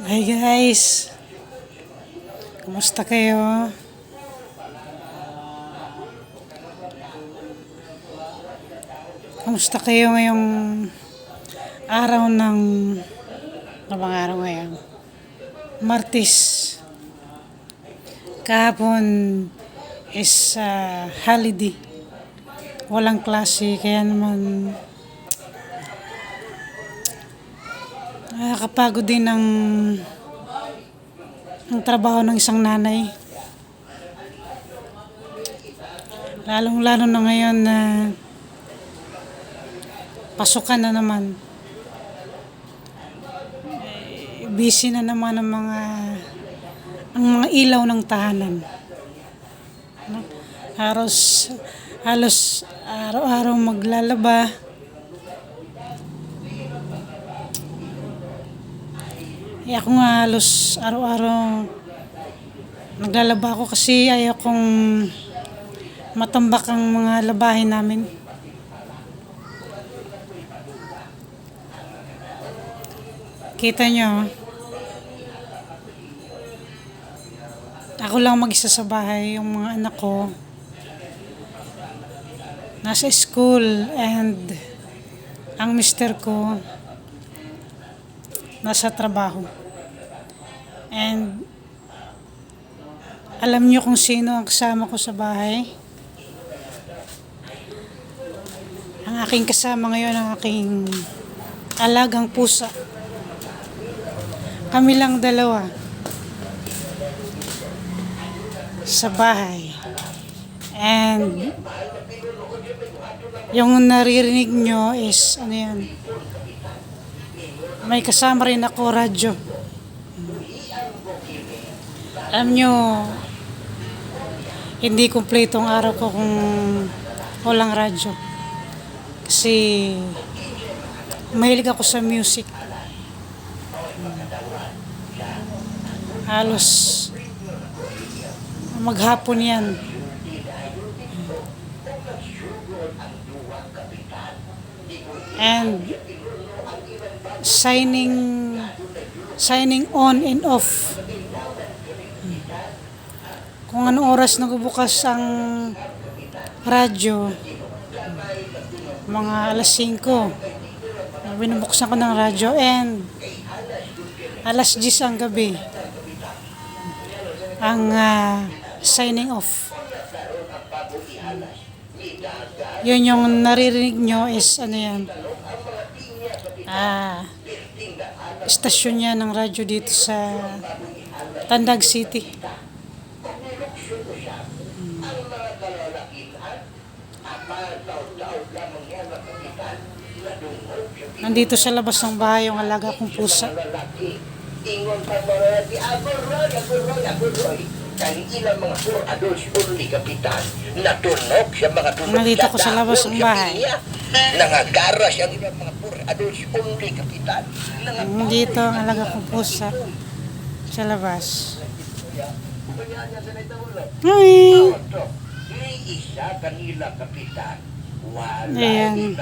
Hi guys, kumusta kayo? Kumusta kayo ngayong araw ng bang araw ngayon? Martes. Kahapon is holiday. Walang klase kaya naman nakakapagod din ng trabaho ng isang nanay. Lalong-lalo na ngayon na pasukan na naman. Busy na naman ang mga ilaw ng tahanan. Halos araw-araw maglalaba. Ako nga halos araw-araw naglalaba ako kasi ayaw kong matambak ang mga labahin namin. Kita nyo, ako lang mag-isa sa bahay, yung mga anak ko nasa school and ang mister ko nasa trabaho. And alam nyo kung sino ang kasama ko sa bahay? Ang aking kasama ngayon, ang aking alagang pusa. Kami lang dalawa sa bahay. And yung naririnig nyo is ano yan, may kasama rin ako radyo. Alam nyo, hindi kumpleto ang araw ko kung walang radyo. Kasi mahilig ako sa music. Halos maghapon yan. And signing on and off. Kung anong oras nagbubukas ang radyo, mga alas 5, binubuksan ko ng radyo, and alas 10 ang gabi ang signing off. Yun yung naririnig nyo is ano yan, istasyon niya ng radyo dito sa Tandag City. Nandito sa labas ng bahay yung alaga kong pusa. Nandito ko sa labas ng bahay. Nandito ang alaga kong pusa sa labas. Hi! Ayan.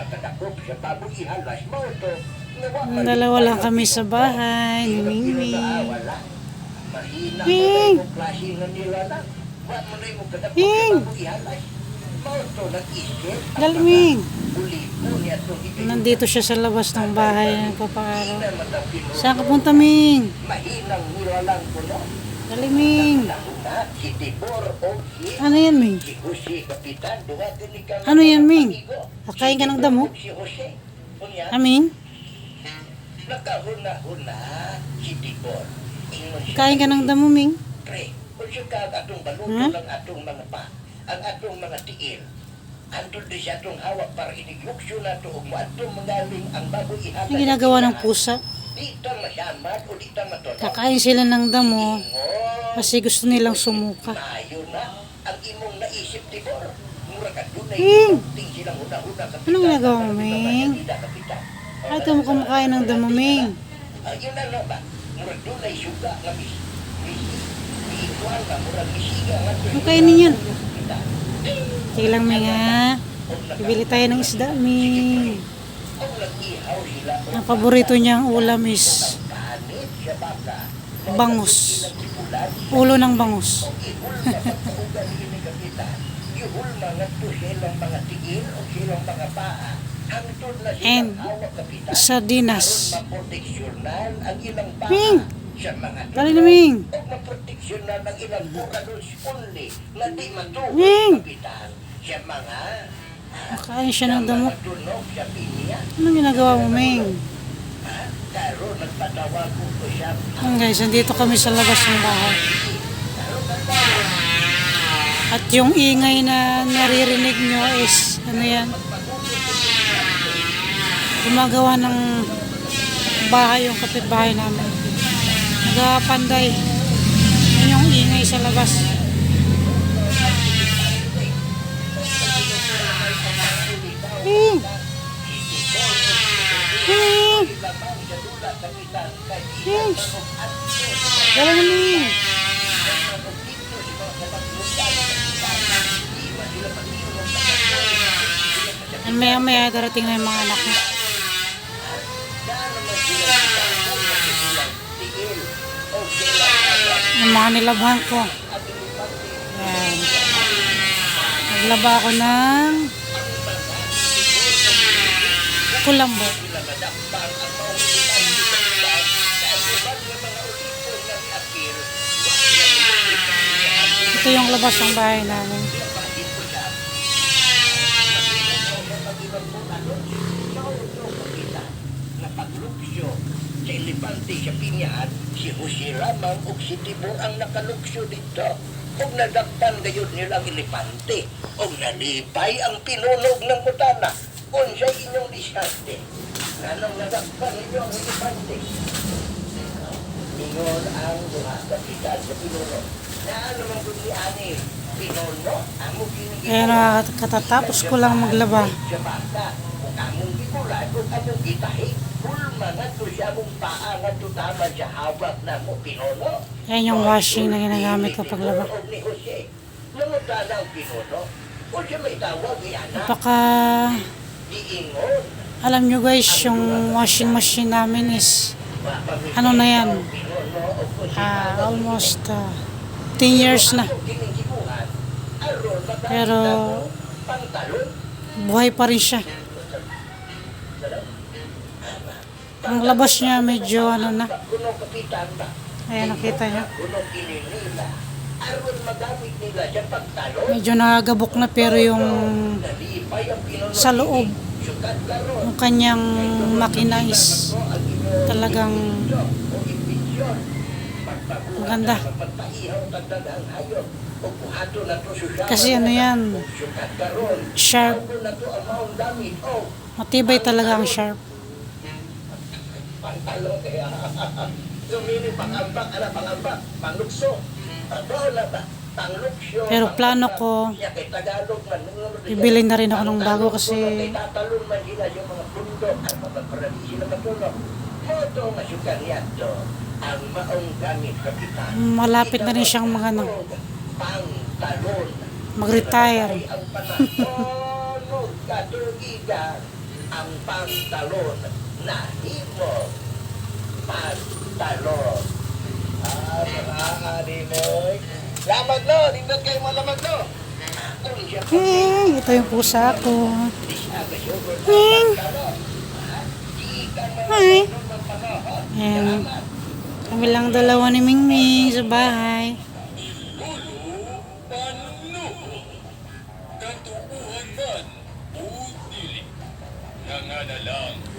Dalawa lang kami sa bahay ni Mingming. Ming! Ming! Dali, Ming! Nandito siya sa labas ng bahay ng papakaraw. Saan ka punta, Ming? Dali, Ming! Ano yan, Ming? Ano yan, Ming? Kakain ka ng damo? Ming? Kain ka ng damo, Ming? Ha? Ang atong mga tiil antod di siya atong hawak para inigluksyo na ito o atong magaling ang baboy ihatag. Ang ginagawa ng pusa? Di ito masamad o di ito matunog. Kakain sila ng damo kasi gusto nilang sumuka. Mayo na ang imong naisip tibor. Mura ka doon na Ming! ting silang una-una kapitan. Anong ginagawa mo, Ming? Ay, ito mo kumakain ng damo, Ming. Yun na ba? Mura doon na isuga nga ikuan ka. Mura misiga nga. Ano kainin yan? Sige lang, Ming, ha? Bibili tayo ng isda, Ming. Ang paborito niyang ulam is siya baka. Bangus. Ipulan, Ulo ng bangus. ihul na pagkaugan ini kapitan. Ihul mga to silang mga tigil o silang mga paa. Hangtod na And silang hawak kapitan. sardinas. Aron maproteksyonan ang ilang paa. Ming! Sa mga Dali na, Ming! o maproteksyonan ang ilang bukalos only na di matulog Ming! kapitan. Sa mga Makain siya ng damo. tunog sa pinya. Anong ginagawa mo, Ming? Karo nagpatawag ko siya. Ayan guys, nandito kami sa labas ng bahay. At yung ingay na naririnig nyo is, ano yan? Gumagawa ng bahay yung kapitbahay namin. Nagapanday. Yan yung ingay sa labas. Ming! Ming! Ming! Dala na, Ming! At maya-maya darating na yung mga anak mo. Yung mga nilabhan ko. Yan. Naglaba ako ng kulambo. Ito yung labas ng bahay namin. Sa Elefante sa Pinyan, si Jose Ramang o si Tibor ang nakaluksyo dito. Kung nadakpan gayon nilang Elefante, o nalipay ang pinunog ng mutana, kung siya inyong diskarte. Nanong nadakpan ninyo ang Elefante? Ingon ang mga kapitan sa pinunog. Na ano mang ani pinuno, amo Kaya nakatatapos ko lang maglaba. sa bata, kung among gibulan, kung among gitahi, pulma nga to siya mong paa nga to tama siya hawak na mo pinuno. Yan yung washing na ginagamit ko paglaba. O ni Jose, nanguta na ang pinuno, o siya may tawag yan na, Baka diingon. alam nyo guys, yung washing machine namin is ano na yan? Almost 10 years na. Pero buhay pa rin siya. Ang labas niya medyo ano na. Ayan, nakita niyo. Medyo nagabok na pero yung sa loob, yung kanyang makina is talagang maganda. Kasi ano yan, sharp. Matibay talaga ang sharp. Pero plano ko, bibili na rin ako ng bago kasi malapit na rin siyang mag-retire. Ang pantalon na himo pantalon. Mga mo. Lamag no, nindot kayo mga lamag no. Ito yung pusa ko. Hi. Ayan. Kami lang dalawa ni Mingming sa bahay.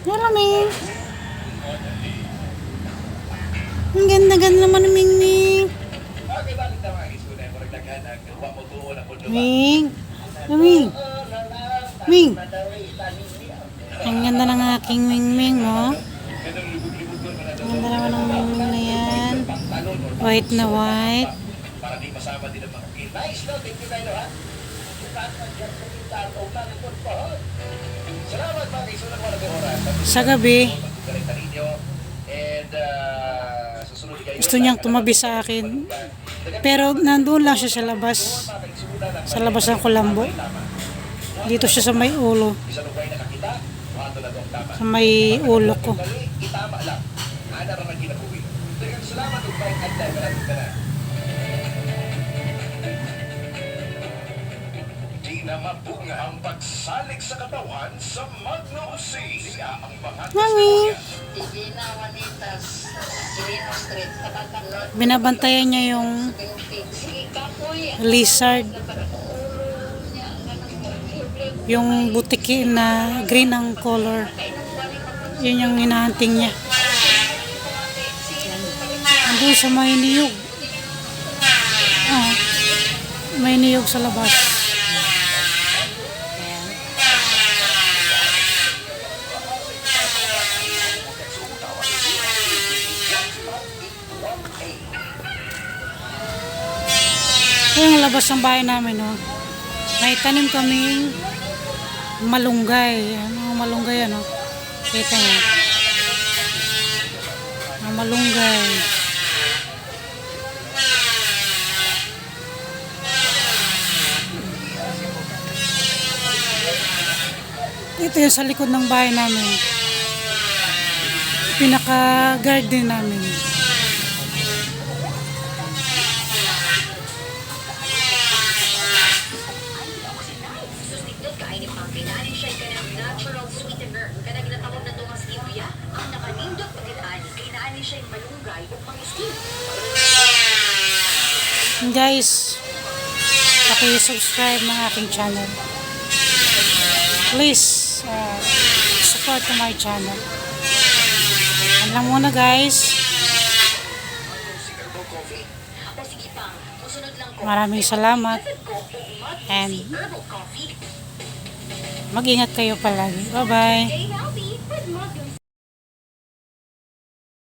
Hello, Ming. Ang ganda-ganda naman ni Mingming. Ming. Ming. Ming. Ang ganda ng aking Mingming, oh. Ang ganda naman ng Mingming na yan. White na white. Para di masama din ang mga nice no, thank you kayo ha. Salamat mga kaisunan mo na oras. Sa gabi, And susunod kayo. gusto niyang tumabi sa akin. Pero nandun lang siya sa labas. Sa labas ng kulambo. Dito siya sa may ulo. Sa may ulo ko. Itama lang. Ana ra man ginabuhi. Daghang salamat ug may adlay maraming tanan. Di na mabunga ang pagsalig sa katawan sa Magno C. Siya ang mga Mami. Hindi na manitas. Girino Street. Tabatang Lord. Binabantayan niya yung Sige, kapoy. lizard. Yung butiki na green ang color. Yun yung hinahunting niya. Andun sa may niyog. Oh, may niyog sa labas. Ayan. Ito yung labas ng bahay namin, oh. May tanim kaming malunggay. Ano, malunggay, ano? Kita niyo. Ang malunggay. Ito yung sa likod ng bahay namin. Pinaka-garden namin. Sustigdot ka ay ni Pangkinanin siya ka ng natural sweetener. Kada ginatawag na itong stevia, ang nakanindot pagkitaan, kainaanin siya yung malunggay o pang-steam. Guys, paki-subscribe ng aking channel. Please, support to my channel. Yan lang muna, guys. O sige pang, musunod lang ko. Maraming salamat. Ko kung And herbal coffee. mag-ingat kayo palagi. Bye-bye. Day now.